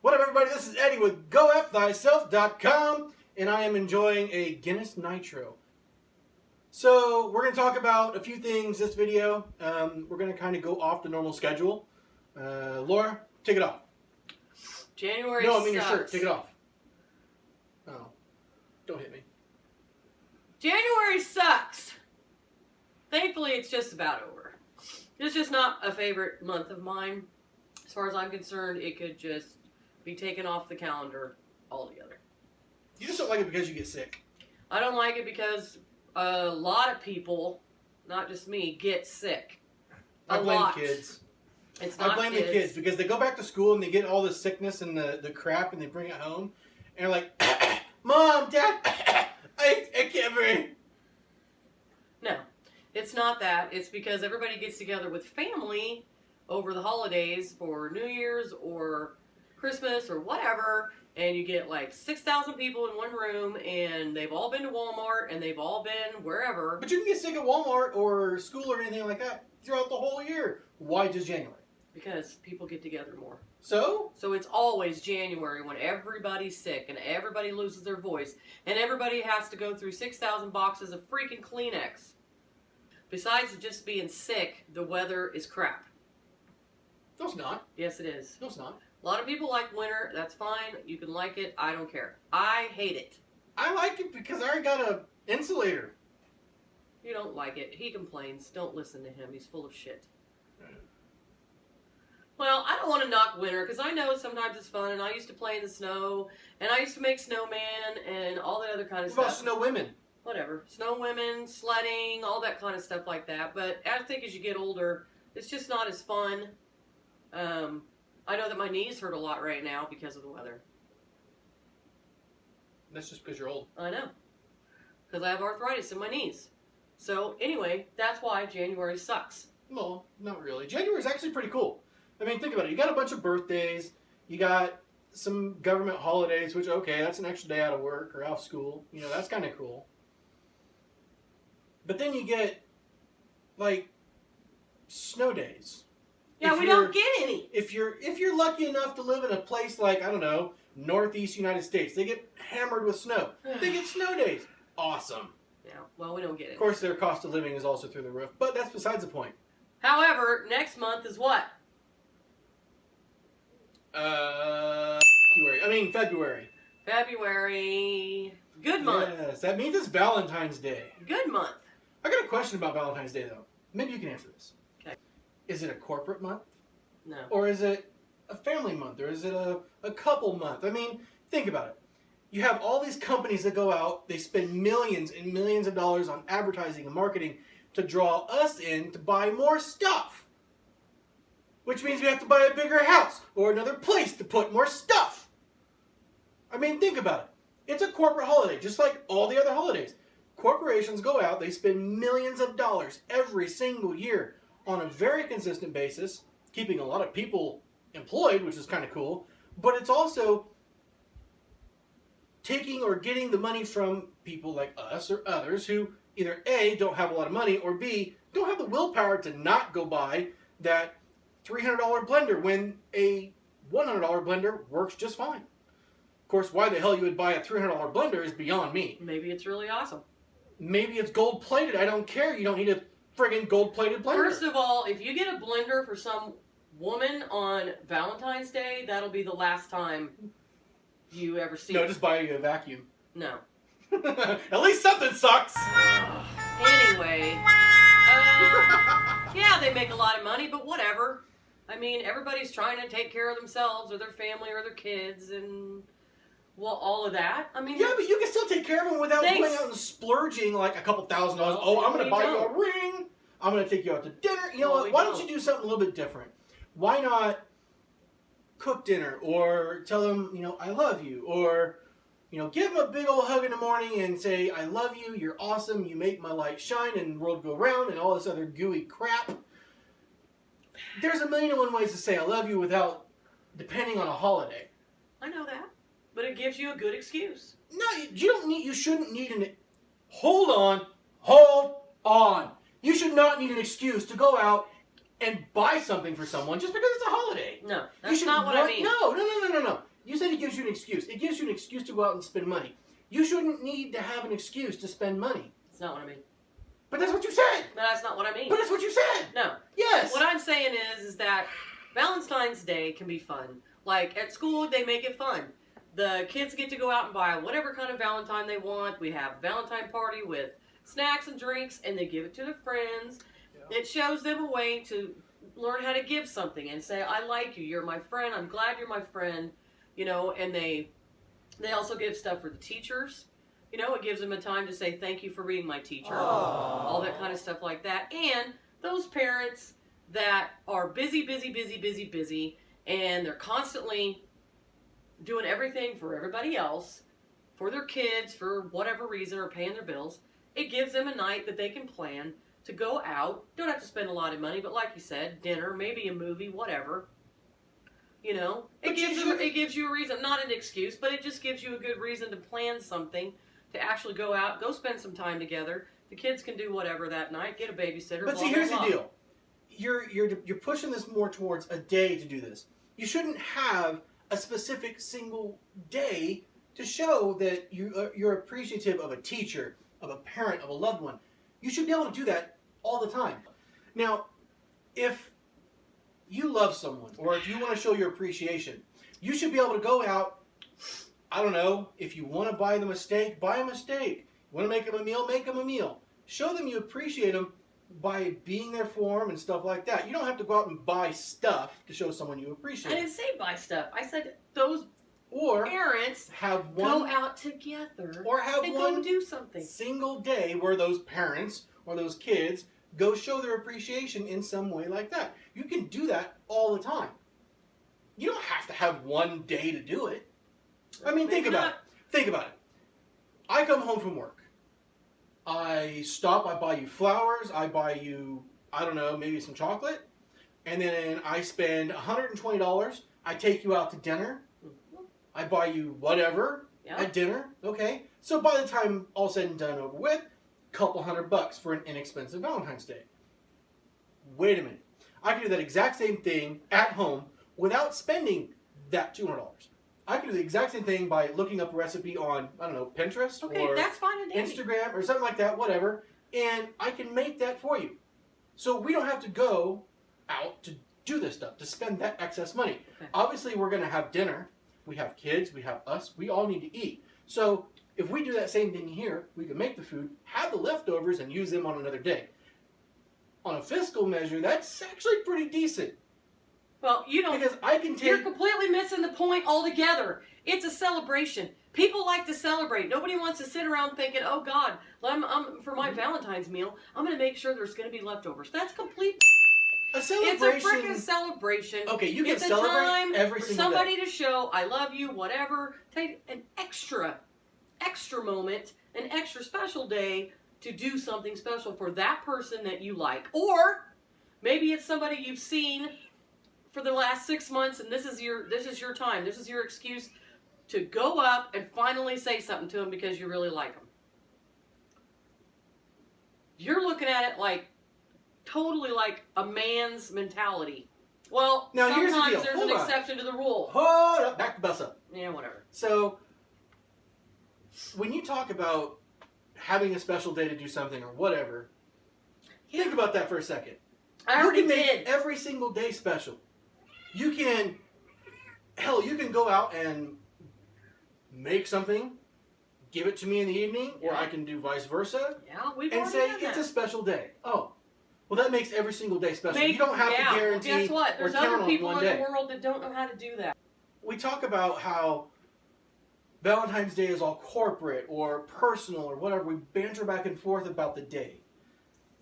What up, everybody? This is Eddie with GoFThyself.com, and I am enjoying a Guinness Nitro. So, we're going to talk about a few things this video. We're going to kind of go off the normal schedule. Laura, take it off. January No, I mean sucks. your shirt. Take it off. Oh, don't hit me. January sucks. Thankfully, it's just about over. It's just not a favorite month of mine. As far as I'm concerned, it could just be taken off the calendar altogether. You just don't like it because you get sick. I don't like it because a lot of people, not just me, get sick. I blame kids. It's not I blame the kids because they go back to school and they get all the sickness and the crap and they bring it home and they're like, Mom, Dad, I can't breathe. No, it's not that. It's because everybody gets together with family over the holidays for New Year's or Christmas or whatever, and you get like 6,000 people in one room, and they've all been to Walmart, and they've all been wherever. But you can get sick at Walmart or school or anything like that throughout the whole year. Why just January? Because people get together more. So it's always January when everybody's sick, and everybody loses their voice, and everybody has to go through 6,000 boxes of freaking Kleenex. Besides just being sick, the weather is crap. No, it's not. Yes, it is. No, it's not. A lot of people like winter. That's fine. You can like it. I don't care. I hate it. I like it because I already got a insulator. You don't like it. He complains. Don't listen to him. He's full of shit. Well, I don't want to knock winter because I know sometimes it's fun, and I used to play in the snow, and I used to make snowman and all that other kind of What about stuff. snow women? Whatever. Snow women, sledding, all that kind of stuff like that. But I think as you get older, it's just not as fun. I know that my knees hurt a lot right now because of the weather. That's just because you're old. I know. Because I have arthritis in my knees. So, anyway, that's why January sucks. No, not really. January is actually pretty cool. I mean, think about it. You got a bunch of birthdays. You got some government holidays, which, okay, that's an extra day out of work or out of school. You know, that's kind of cool. But then you get, like, snow days. Yeah, we don't get any. If you're lucky enough to live in a place like, I don't know, Northeast United States, they get hammered with snow. They get snow days. Awesome. Yeah, well, we don't get it. Of course, their cost of living is also through the roof, but that's besides the point. However, next month is what? February. February. Good month. Yes, that means it's Valentine's Day. Good month. I got a question about Valentine's Day, though. Maybe you can answer this. Okay. Is it a corporate month? No. Or is it a family month? Or is it a couple month? I mean, think about it. You have all these companies that go out, they spend millions and millions of dollars on advertising and marketing to draw us in to buy more stuff. Which means we have to buy a bigger house or another place to put more stuff. I mean, think about it. It's a corporate holiday, just like all the other holidays. Corporations go out, they spend millions of dollars every single year on a very consistent basis, keeping a lot of people employed, which is kind of cool, but it's also taking or getting the money from people like us or others who either A, don't have a lot of money, or B, don't have the willpower to not go buy that $300 blender when a $100 blender works just fine. Of course, why the hell you would buy a $300 blender is beyond me. Maybe it's really awesome. Maybe it's gold-plated. I don't care. You don't need a friggin' gold-plated blender. First of all, if you get a blender for some woman on Valentine's Day, that'll be the last time you ever see No, it. just buy you a vacuum. No. At least something sucks. Anyway, yeah, they make a lot of money, but whatever. I mean, everybody's trying to take care of themselves or their family or their kids and, well, all of that. I mean, Yeah, but you can still take care of them without going out and splurging like a couple $1,000. Oh, I'm going to buy you a ring. I'm going to take you out to dinner. You know what? Why don't you do something a little bit different? Why not cook dinner or tell them, you know, I love you, or, you know, give them a big old hug in the morning and say, I love you, you're awesome, you make my light shine and the world go round and all this other gooey crap. There's a million and one ways to say I love you without depending on a holiday. I know that, but it gives you a good excuse. No, you shouldn't need hold on. You should not need an excuse to go out and buy something for someone just because it's a holiday. No, that's not what I mean. No. You said it gives you an excuse. It gives you an excuse to go out and spend money. You shouldn't need to have an excuse to spend money. That's not what I mean. But that's what you said. But that's not what I mean. But that's what you said. No. Yes. What I'm saying is that Valentine's Day can be fun. Like, at school, they make it fun. The kids get to go out and buy whatever kind of Valentine they want. We have a Valentine party with snacks and drinks, and they give it to their friends. Yeah. It shows them a way to learn how to give something and say, I like you, you're my friend, I'm glad you're my friend, you know, and they also give stuff for the teachers. You know, it gives them a time to say thank you for being my teacher. Aww. All that kind of stuff like that. And those parents that are busy, and they're constantly doing everything for everybody else, for their kids, for whatever reason, or paying their bills, it gives them a night that they can plan to go out. Don't have to spend a lot of money, but like you said, dinner, maybe a movie, whatever. You know, it gives you a reason, not an excuse, but it just gives you a good reason to plan something, to actually go out, go spend some time together. The kids can do whatever that night, get a babysitter. But see, here's the deal: you're pushing this more towards a day to do this. You shouldn't have a specific single day to show that you're appreciative of a teacher, of a parent, of a loved one. You should be able to do that all the time. Now, if you love someone, or if you want to show your appreciation, you should be able to go out. I don't know, if you want to buy them a steak, buy them a steak. You want to make them a meal, make them a meal. Show them you appreciate them by being there for them and stuff like that. You don't have to go out and buy stuff to show someone you appreciate. I didn't say buy stuff. I said those parents have one, go out together or have and one go do something. Single day where those parents or those kids go show their appreciation in some way like that. You can do that all the time. You don't have to have one day to do it. I mean, think about it. I come home from work. I stop, I buy you flowers, I buy you, I don't know, maybe some chocolate, and then I spend $120. I take you out to dinner. I buy you whatever at dinner. Okay. So by the time all said and done over with, couple $100 for an inexpensive Valentine's Day. Wait a minute. I can do that exact same thing at home without spending that $200. I can do the exact same thing by looking up a recipe on, I don't know, Pinterest or that's fine and Instagram or something like that, whatever, and I can make that for you. So we don't have to go out to do this stuff, to spend that excess money. Okay. Obviously, we're going to have dinner. We have kids. We have us. We all need to eat. So if we do that same thing here, we can make the food, have the leftovers, and use them on another day. On a fiscal measure, that's actually pretty decent. Well, you know, because I can take... You're completely missing the point altogether. It's a celebration. People like to celebrate. Nobody wants to sit around thinking, oh, God, for my Valentine's meal, I'm going to make sure there's going to be leftovers. That's complete... A celebration... It's a freaking celebration. Okay, you can celebrate every single day. It's a time for somebody to show, I love you, whatever. Take an extra moment, an extra special day to do something special for that person that you like. Or maybe it's somebody you've seen for the last 6 months, and this is your time. This is your excuse to go up and finally say something to them because you really like them. You're looking at it like totally like a man's mentality. Well, now, sometimes there's an exception to the rule. Hold up, back the bus up. Yeah, whatever. So, when you talk about having a special day to do something or whatever, think about that for a second. I already did. You can make every single day special. You can go out and make something, give it to me in the evening, or I can do vice versa. Yeah, we've and already say done that. It's a special day. Oh, well, that makes every single day special. You don't have to guarantee. Well, guess what? There's other people in the world that don't know how to do that. We talk about how Valentine's Day is all corporate or personal or whatever. We banter back and forth about the day.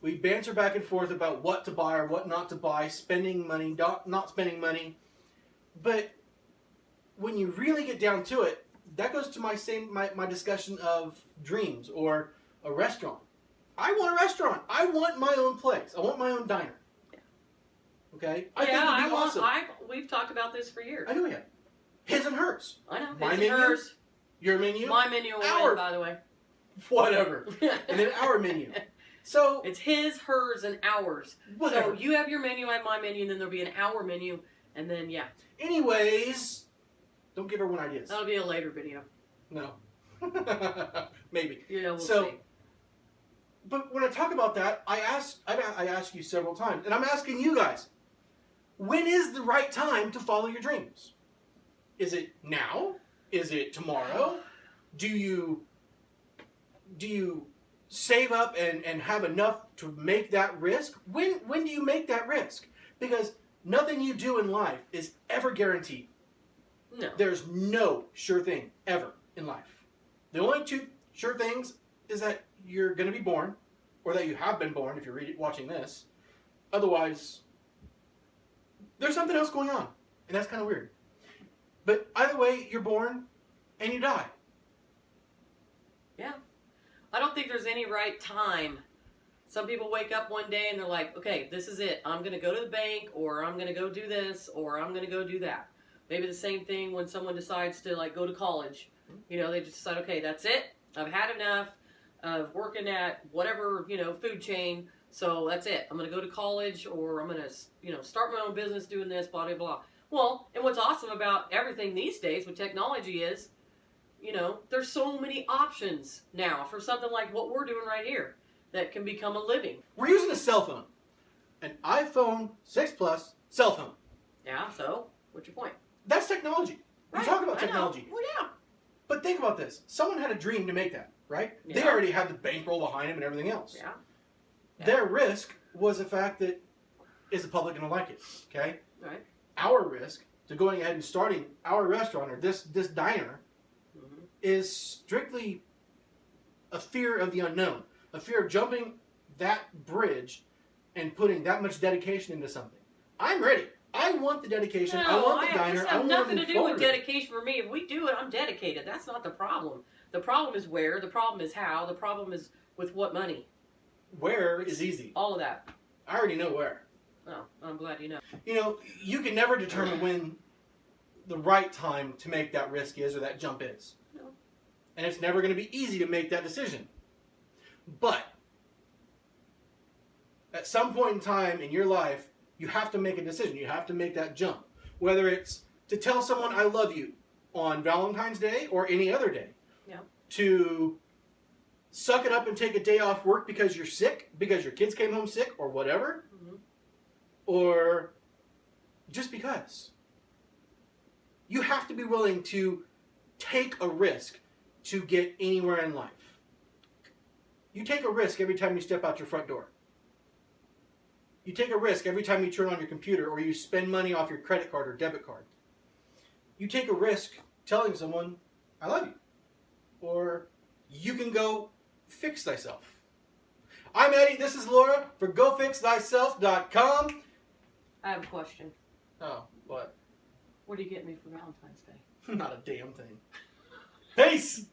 We banter back and forth about what to buy or what not to buy, spending money, not spending money. But when you really get down to it, that goes to my discussion of dreams or a restaurant. I want a restaurant. I want my own place. I want my own diner. Okay? I think it would be awesome. We've talked about this for years. I know we have. His and hers. I know. My menu. Hers. Your menu. My menu will win, by the way. Whatever. And then our menu. So it's his, hers, and ours. Whatever. So you have your menu, I have my menu, and then there'll be an our menu, and then Anyways, Don't give everyone ideas. That'll be a later video. No. Maybe. We'll So, see. but when I talk about that, I asked you several times, and I'm asking you guys, when is the right time to follow your dreams? Is it now? Is it tomorrow? Do you save up and have enough to make that risk? When do you make that risk? Because nothing you do in life is ever guaranteed. No. There's no sure thing ever in life. The only two sure things is that you're going to be born, or that you have been born if you're watching this. Otherwise, there's something else going on, and that's kind of weird. But either way, you're born and you die. Yeah. I don't think there's any right time. Some people wake up one day and they're like, okay, this is it. I'm going to go to the bank, or I'm going to go do this, or I'm going to go do that. Maybe the same thing when someone decides to like go to college. They just decide, okay, that's it. I've had enough of working at whatever, food chain. So that's it. I'm going to go to college, or I'm going to, start my own business doing this, blah, blah, blah. Well, and what's awesome about everything these days with technology is, there's so many options now for something like what we're doing right here that can become a living. We're using a cell phone. An iPhone 6 Plus cell phone. Yeah, so what's your point? That's technology. Right, We talk about I know. technology. Well, yeah. But think about this. Someone had a dream to make that, right? They Yeah. already had the bankroll behind them and everything else. Yeah. Their risk was the fact that, is the public going to like it? Okay? Right. Our risk to going ahead and starting our restaurant, or this diner, Mm-hmm. is strictly a fear of the unknown. A fear of jumping that bridge and putting that much dedication into something. I'm ready. I want the dedication. I want the diner. This I has want nothing to to move do with forward. dedication for me. If we do it, I'm dedicated. That's not the problem. The problem is where. The problem is how. The problem is with what money. Where is easy. All of that. I already know where. Oh, I'm glad you know. You can never determine when the right time to make that risk is, or that jump is. No. And it's never going to be easy to make that decision. But at some point in time in your life, you have to make a decision. You have to make that jump. Whether it's to tell someone I love you on Valentine's Day or any other day. Yeah. To suck it up and take a day off work because you're sick, because your kids came home sick, or whatever. Mm-hmm. Or just because. You have to be willing to take a risk to get anywhere in life. You take a risk every time you step out your front door. You take a risk every time you turn on your computer or you spend money off your credit card or debit card. You take a risk telling someone, I love you. Or you can go fix thyself. I'm Eddie, this is Laura for GoFixThyself.com. I have a question. Oh, what? What are you getting me for Valentine's Day? Not a damn thing. Peace!